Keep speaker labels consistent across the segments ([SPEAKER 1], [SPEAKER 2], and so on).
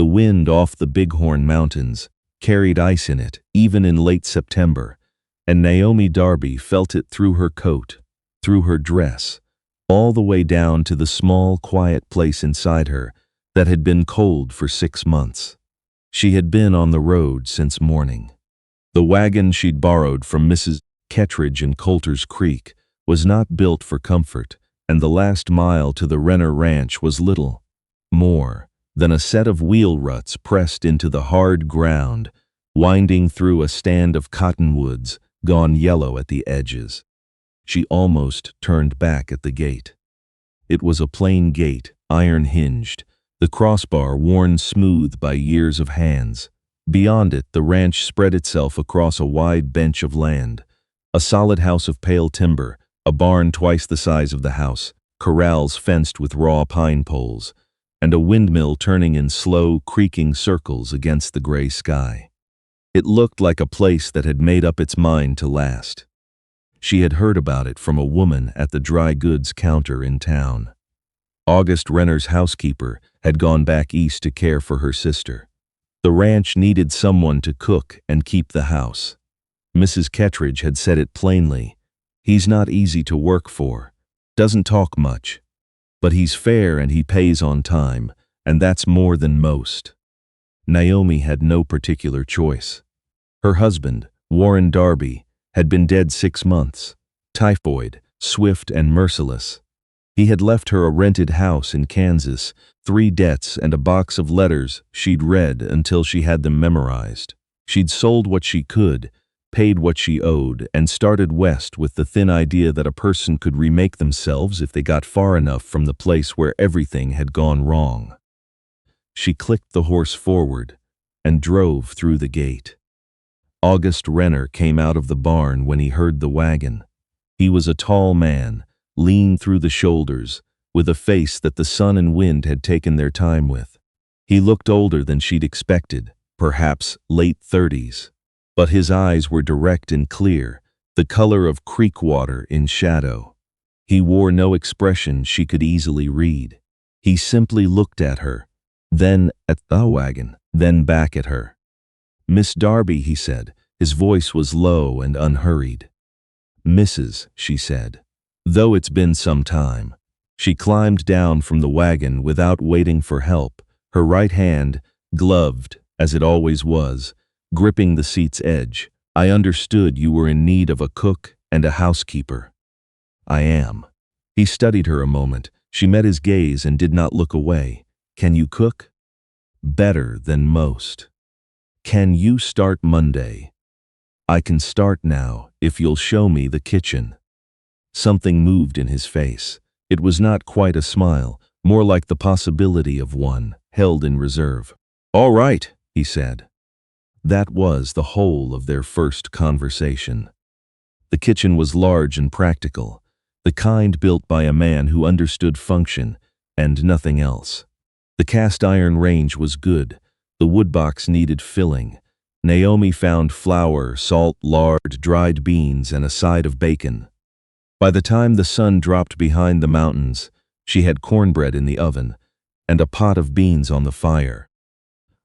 [SPEAKER 1] The wind off the Bighorn Mountains carried ice in it, even in late September, and Naomi Darby felt it through her coat, through her dress, all the way down to the small, quiet place inside her that had been cold for 6 months. She had been on the road since morning. The wagon she'd borrowed from Mrs. Kettridge in Coulter's Creek was not built for comfort, and the last mile to the Renner Ranch was little more than a set of wheel ruts pressed into the hard ground, winding through a stand of cottonwoods gone yellow at the edges. She almost turned back at the gate. It was a plain gate, iron-hinged, the crossbar worn smooth by years of hands. Beyond it, the ranch spread itself across a wide bench of land, a solid house of pale timber, a barn twice the size of the house, corrals fenced with raw pine poles, and a windmill turning in slow, creaking circles against the gray sky. It looked like a place that had made up its mind to last. She had heard about it from a woman at the dry goods counter in town. August Renner's housekeeper had gone back east to care for her sister. The ranch needed someone to cook and keep the house. Mrs. Kettridge had said it plainly. He's not easy to work for, doesn't talk much, but he's fair and he pays on time, and that's more than most. Naomi had no particular choice. Her husband, Warren Darby, had been dead 6 months, typhoid, swift and merciless. He had left her a rented house in Kansas, 3 debts and a box of letters she'd read until she had them memorized. She'd sold what she could, paid what she owed, and started west with the thin idea that a person could remake themselves if they got far enough from the place where everything had gone wrong. She clicked the horse forward and drove through the gate. August Renner came out of the barn when he heard the wagon. He was a tall man, lean through the shoulders, with a face that the sun and wind had taken their time with. He looked older than she'd expected, perhaps late 30s. But his eyes were direct and clear, the color of creek water in shadow. He wore no expression she could easily read. He simply looked at her, then at the wagon, then back at her. "Miss Darby," he said. His voice was low and unhurried. "Mrs.," she said, "though it's been some time." She climbed down from the wagon without waiting for help, her right hand, gloved, as it always was, gripping the seat's edge. "I understood you were in need of a cook and a housekeeper." "I am." He studied her a moment. She met his gaze and did not look away. "Can you cook?" "Better than most." "Can you start Monday?" "I can start now, if you'll show me the kitchen." Something moved in his face. It was not quite a smile, more like the possibility of one, held in reserve. "All right," he said. That was the whole of their first conversation. The kitchen was large and practical, the kind built by a man who understood function and nothing else. The cast iron range was good, the woodbox needed filling. Naomi found flour, salt, lard, dried beans, and a side of bacon. By the time the sun dropped behind the mountains, she had cornbread in the oven and a pot of beans on the fire.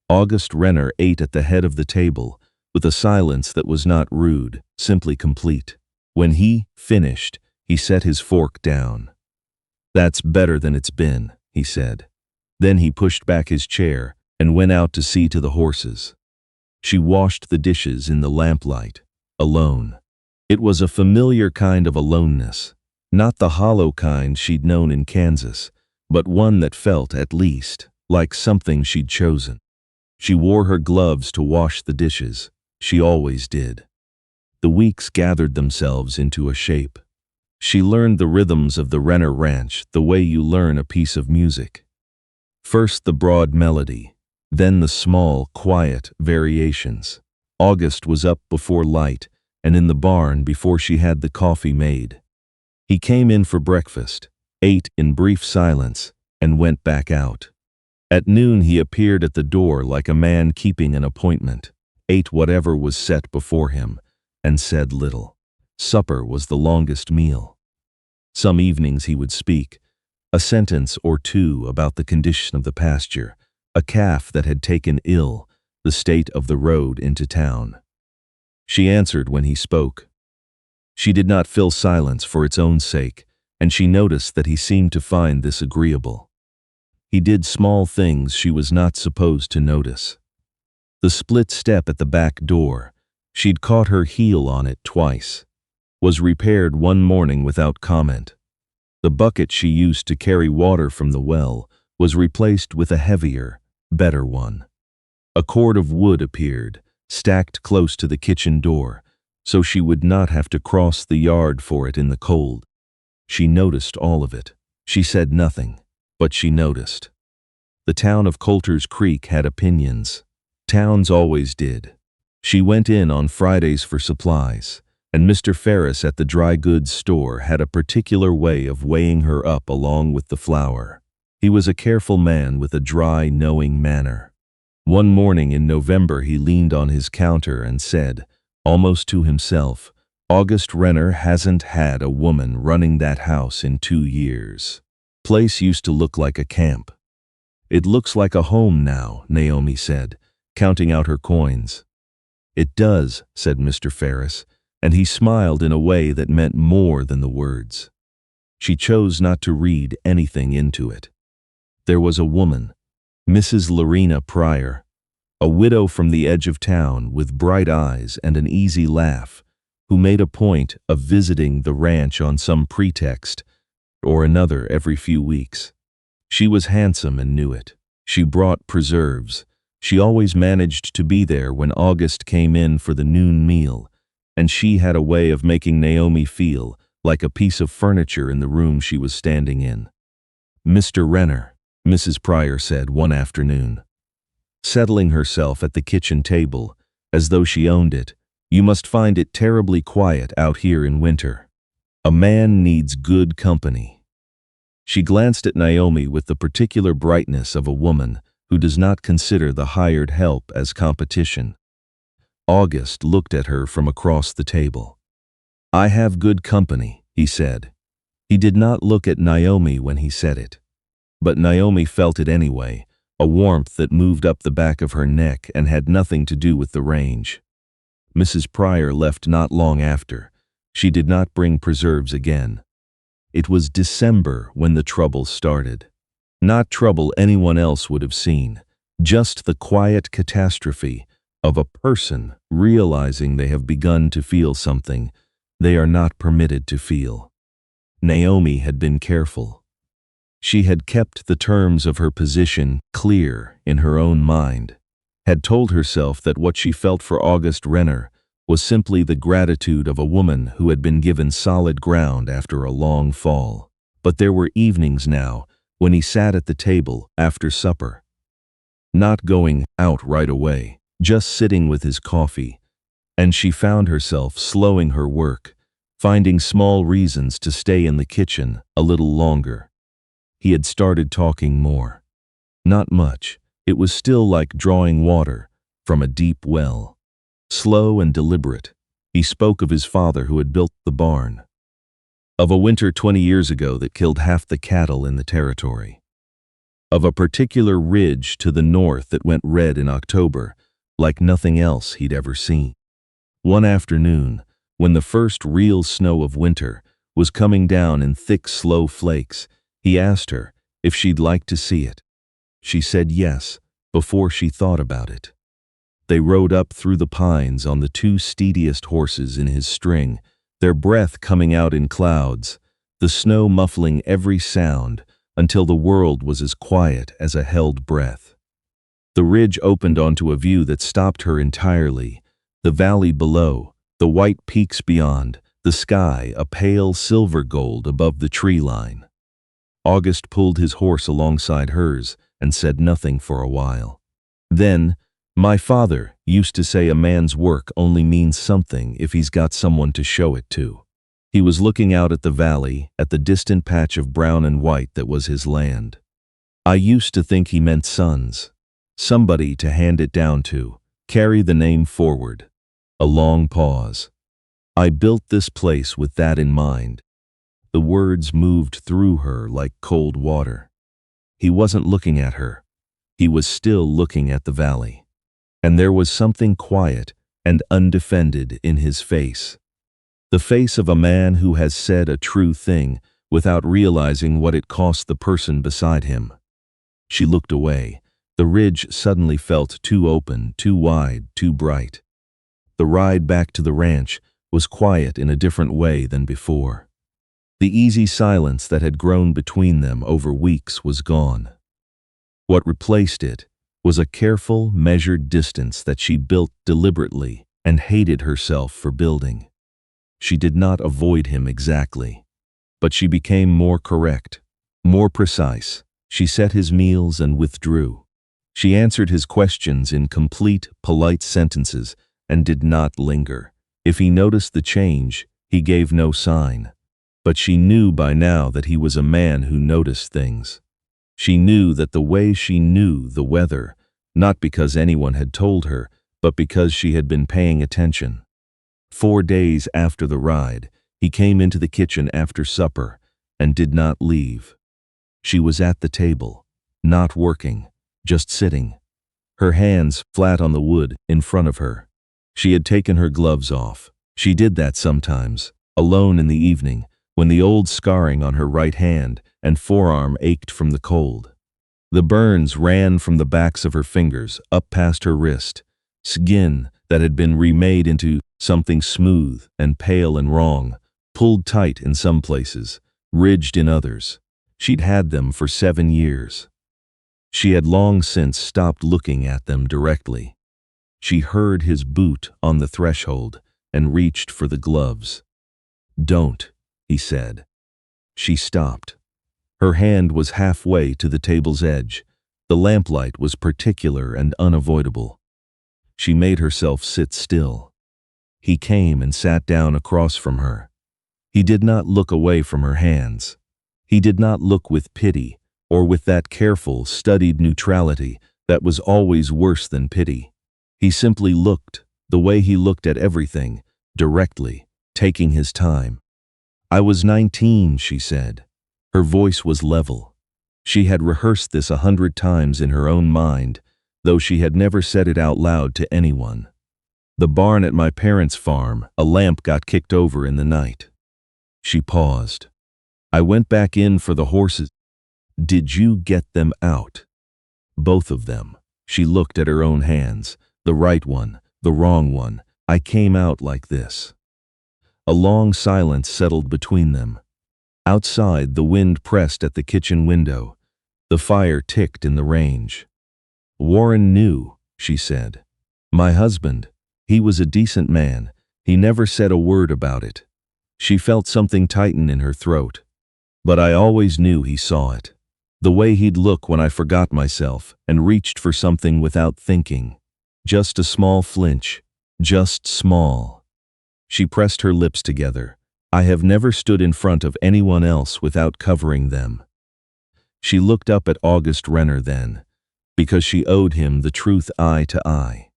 [SPEAKER 1] August Renner ate at the head of the table, with a silence that was not rude, simply complete. When he finished, he set his fork down. "That's better than it's been," he said. Then he pushed back his chair and went out to see to the horses. She washed the dishes in the lamplight, alone. It was a familiar kind of aloneness, not the hollow kind she'd known in Kansas, but one that felt, at least, like something she'd chosen. She wore her gloves to wash the dishes. She always did. The weeks gathered themselves into a shape. She learned the rhythms of the Renner Ranch the way you learn a piece of music. First the broad melody, then the small, quiet variations. August was up before light and in the barn before she had the coffee made. He came in for breakfast, ate in brief silence, and went back out. At noon he appeared at the door like a man keeping an appointment, ate whatever was set before him, and said little. Supper was the longest meal. Some evenings he would speak, a sentence or two about the condition of the pasture, a calf that had taken ill the state of the road into town. She answered when he spoke. She did not fill silence for its own sake, and she noticed that he seemed to find this agreeable. He did small things she was not supposed to notice. The split step at the back door, she'd caught her heel on it twice, was repaired one morning without comment. The bucket she used to carry water from the well was replaced with a heavier, better one. A cord of wood appeared, stacked close to the kitchen door, so she would not have to cross the yard for it in the cold. She noticed all of it. She said nothing, but she noticed. The town of Coulter's Creek had opinions. Towns always did. She went in on Fridays for supplies, and Mr. Ferris at the dry goods store had a particular way of weighing her up along with the flour. He was a careful man with a dry, knowing manner. One morning in November he leaned on his counter and said, almost to himself, "August Renner hasn't had a woman running that house in 2 years. Place used to look like a camp." "It looks like a home now," Naomi said, counting out her coins. "It does," said Mr. Ferris, and he smiled in a way that meant more than the words. She chose not to read anything into it. There was a woman, Mrs. Lorena Pryor, a widow from the edge of town with bright eyes and an easy laugh, who made a point of visiting the ranch on some pretext or another every few weeks. She was handsome and knew it. She brought preserves. She always managed to be there when August came in for the noon meal, and she had a way of making Naomi feel like a piece of furniture in the room she was standing in. "Mr. Renner," Mrs. Pryor said one afternoon, settling herself at the kitchen table as though she owned it, "you must find it terribly quiet out here in winter. A man needs good company." She glanced at Naomi with the particular brightness of a woman who does not consider the hired help as competition. August looked at her from across the table. "I have good company," he said. He did not look at Naomi when he said it, but Naomi felt it anyway, a warmth that moved up the back of her neck and had nothing to do with the range. Mrs. Pryor left not long after. She did not bring preserves again. It was December when the trouble started. Not trouble anyone else would have seen, just the quiet catastrophe of a person realizing they have begun to feel something they are not permitted to feel. Naomi had been careful. She had kept the terms of her position clear in her own mind, had told herself that what she felt for August Renner was simply the gratitude of a woman who had been given solid ground after a long fall. But there were evenings now when he sat at the table after supper, not going out right away, just sitting with his coffee, and she found herself slowing her work, finding small reasons to stay in the kitchen a little longer. He had started talking more. Not much. It was still like drawing water from a deep well. Slow and deliberate, he spoke of his father who had built the barn, of a winter 20 years ago that killed half the cattle in the territory, of a particular ridge to the north that went red in October like nothing else he'd ever seen. One afternoon, when the first real snow of winter was coming down in thick, slow flakes, he asked her if she'd like to see it. She said yes, before she thought about it. They rode up through the pines on the 2 steediest horses in his string, their breath coming out in clouds, the snow muffling every sound until the world was as quiet as a held breath. The ridge opened onto a view that stopped her entirely, the valley below, the white peaks beyond, the sky a pale silver gold above the tree line. August pulled his horse alongside hers and said nothing for a while. Then, "My father used to say a man's work only means something if he's got someone to show it to." He was looking out at the valley, at the distant patch of brown and white that was his land. "I used to think he meant sons. Somebody to hand it down to, carry the name forward." A long pause. "I built this place with that in mind." The words moved through her like cold water. He wasn't looking at her, He was still looking at the valley. And there was something quiet and undefended in his face. The face of a man who has said a true thing without realizing what it cost the person beside him. She looked away. The ridge suddenly felt too open, too wide, too bright. The ride back to the ranch was quiet in a different way than before. The easy silence that had grown between them over weeks was gone. What replaced it was a careful, measured distance that she built deliberately and hated herself for building. She did not avoid him exactly, but she became more correct, more precise. She set his meals and withdrew. She answered his questions in complete, polite sentences and did not linger. If he noticed the change, he gave no sign. But she knew by now that he was a man who noticed things. She knew that the way she knew the weather, not because anyone had told her, but because she had been paying attention. 4 days after the ride, he came into the kitchen after supper and did not leave. She was at the table, not working, just sitting, her hands flat on the wood in front of her. She had taken her gloves off. She did that sometimes, alone in the evening, when the old scarring on her right hand and forearm ached from the cold. The burns ran from the backs of her fingers up past her wrist, skin that had been remade into something smooth and pale and wrong, pulled tight in some places, ridged in others. She'd had them for 7 years. She had long since stopped looking at them directly. She heard his boot on the threshold and reached for the gloves. "Don't," he said. She stopped. Her hand was halfway to the table's edge. The lamplight was particular and unavoidable. She made herself sit still. He came and sat down across from her. He did not look away from her hands. He did not look with pity or with that careful, studied neutrality that was always worse than pity. He simply looked, the way he looked at everything, directly, taking his time. "I was 19, she said. Her voice was level. She had rehearsed this 100 times in her own mind, though she had never said it out loud to anyone. "The barn at my parents' farm, a lamp got kicked over in the night." She paused. "I went back in for the horses." "Did you get them out?" "Both of them." She looked at her own hands, the right one, the wrong one. "I came out like this." A long silence settled between them. Outside, the wind pressed at the kitchen window. The fire ticked in the range. "Warren knew," she said. "My husband, he was a decent man. He never said a word about it." She felt something tighten in her throat. "But I always knew he saw it. The way he'd look when I forgot myself and reached for something without thinking. Just a small flinch. Just small." She pressed her lips together. "I have never stood in front of anyone else without covering them." She looked up at August Renner then, because she owed him the truth eye to eye.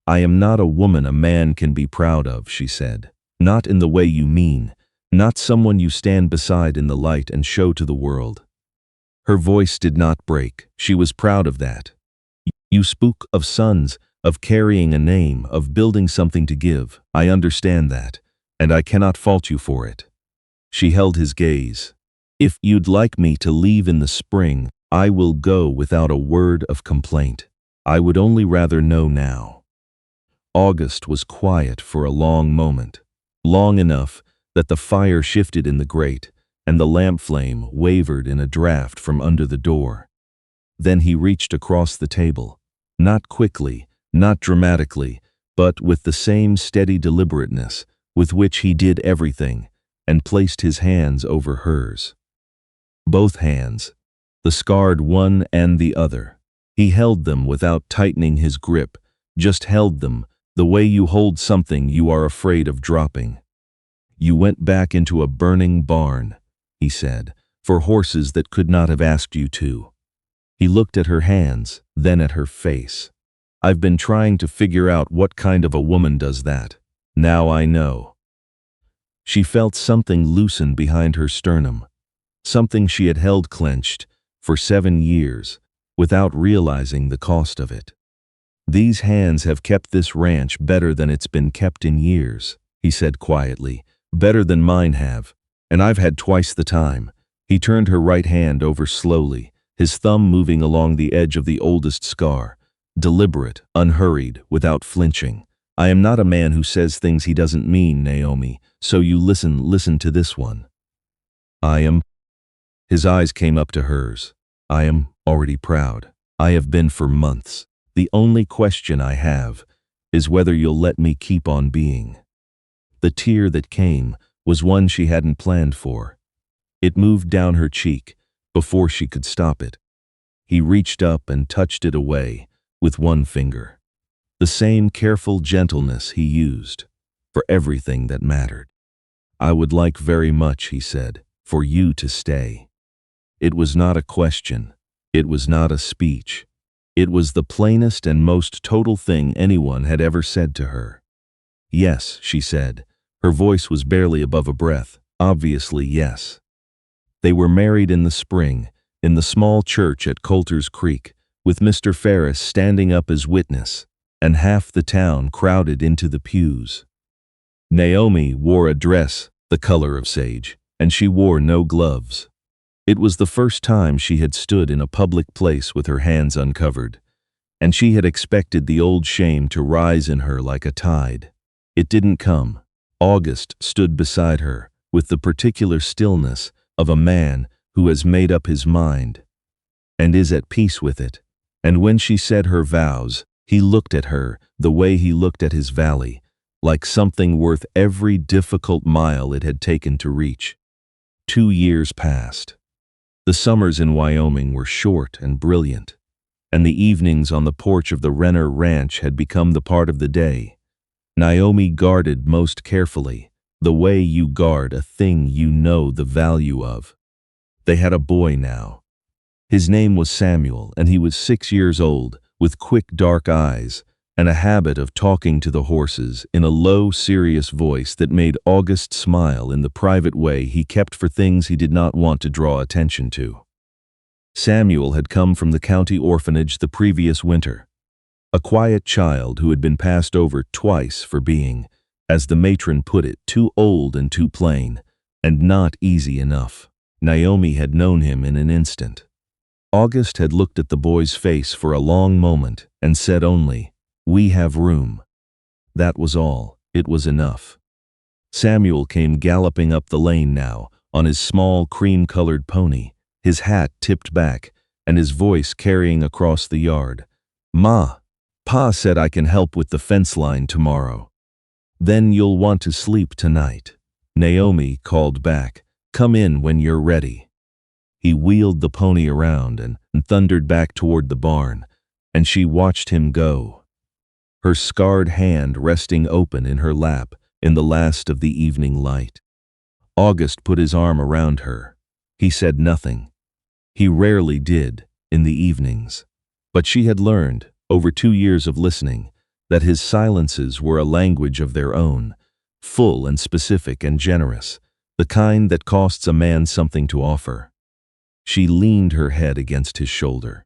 [SPEAKER 1] "I am not a woman a man can be proud of," she said. "Not in the way you mean. Not someone you stand beside in the light and show to the world." Her voice did not break. She was proud of that. "You spoke of sons, of carrying a name, of building something to give. I understand that, and I cannot fault you for it." She held his gaze. "If you'd like me to leave in the spring, I will go without a word of complaint. I would only rather know now." August was quiet for a long moment, long enough that the fire shifted in the grate and the lamp flame wavered in a draft from under the door. Then he reached across the table, not quickly, not dramatically, but with the same steady deliberateness with which he did everything, and placed his hands over hers. Both hands, the scarred one and the other. He held them without tightening his grip, just held them the way you hold something you are afraid of dropping. "You went back into a burning barn," he said, "for horses that could not have asked you to." He looked at her hands, then at her face. "I've been trying to figure out what kind of a woman does that. Now I know." She felt something loosen behind her sternum, something she had held clenched for 7 years, without realizing the cost of it. "These hands have kept this ranch better than it's been kept in years," he said quietly. "Better than mine have, and I've had twice the time." He turned her right hand over slowly, his thumb moving along the edge of the oldest scar, deliberate, unhurried, without flinching. "I am not a man who says things he doesn't mean, Naomi, so you listen to this one. I am—" His eyes came up to hers. "I am already proud. I have been for months. The only question I have is whether you'll let me keep on being." The tear that came was one she hadn't planned for. It moved down her cheek before she could stop it. He reached up and touched it away with one finger. The same careful gentleness he used for everything that mattered. "I would like very much," he said, "for you to stay." It was not a question. It was not a speech. It was the plainest and most total thing anyone had ever said to her. "Yes," she said. Her voice was barely above a breath. Obviously, yes. They were married in the spring, in the small church at Coulter's Creek, with Mr. Ferris standing up as witness, and half the town crowded into the pews. Naomi wore a dress the color of sage, and she wore no gloves. It was the first time she had stood in a public place with her hands uncovered, and she had expected the old shame to rise in her like a tide. It didn't come. August stood beside her with the particular stillness of a man who has made up his mind and is at peace with it. And when she said her vows, he looked at her the way he looked at his valley, like something worth every difficult mile it had taken to reach. 2 years passed. The summers in Wyoming were short and brilliant, and the evenings on the porch of the Renner Ranch had become the part of the day. Naomi guarded most carefully, the way you guard a thing you know the value of. They had a boy now. His name was Samuel, and he was 6 years old, with quick dark eyes, and a habit of talking to the horses in a low, serious voice that made August smile in the private way he kept for things he did not want to draw attention to. Samuel had come from the county orphanage the previous winter, a quiet child who had been passed over twice for being, as the matron put it, too old and too plain, and not easy enough. Naomi had known him in an instant. August had looked at the boy's face for a long moment and said only, "We have room." That was all. It was enough. Samuel came galloping up the lane now, on his small cream-colored pony, his hat tipped back, and his voice carrying across the yard. "Ma, Pa said I can help with the fence line tomorrow." "Then you'll want to sleep tonight," Naomi called back. "Come in when you're ready." He wheeled the pony around and thundered back toward the barn, and she watched him go, her scarred hand resting open in her lap in the last of the evening light. August put his arm around her. He said nothing. He rarely did in the evenings, but she had learned, over 2 years of listening, that his silences were a language of their own, full and specific and generous, the kind that costs a man something to offer. She leaned her head against his shoulder.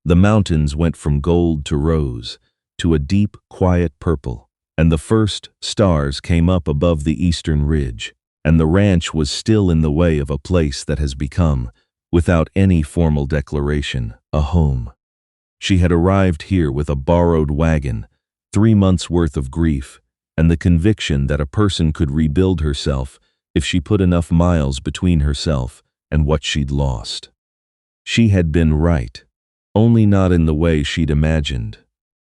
[SPEAKER 1] The mountains went from gold to rose, to a deep, quiet purple, and the first stars came up above the eastern ridge, and the ranch was still in the way of a place that has become, without any formal declaration, a home. She had arrived here with a borrowed wagon, 3 months' worth of grief, and the conviction that a person could rebuild herself if she put enough miles between herself and what she'd lost. She had been right, only not in the way she'd imagined.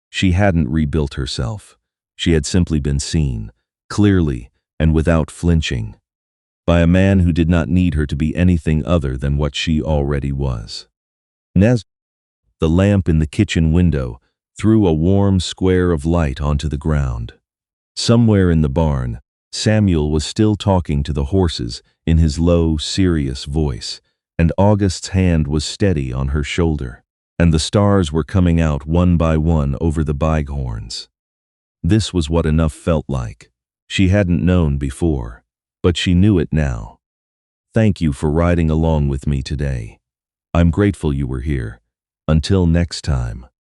[SPEAKER 1] She hadn't rebuilt herself. She had simply been seen, clearly and without flinching, by a man who did not need her to be anything other than what she already was. The lamp in the kitchen window threw a warm square of light onto the ground. Somewhere in the barn, Samuel was still talking to the horses in his low, serious voice, and August's hand was steady on her shoulder, and the stars were coming out one by one over the bighorns. This was what enough felt like. She hadn't known before, but she knew it now. "Thank you for riding along with me today. I'm grateful you were here. Until next time.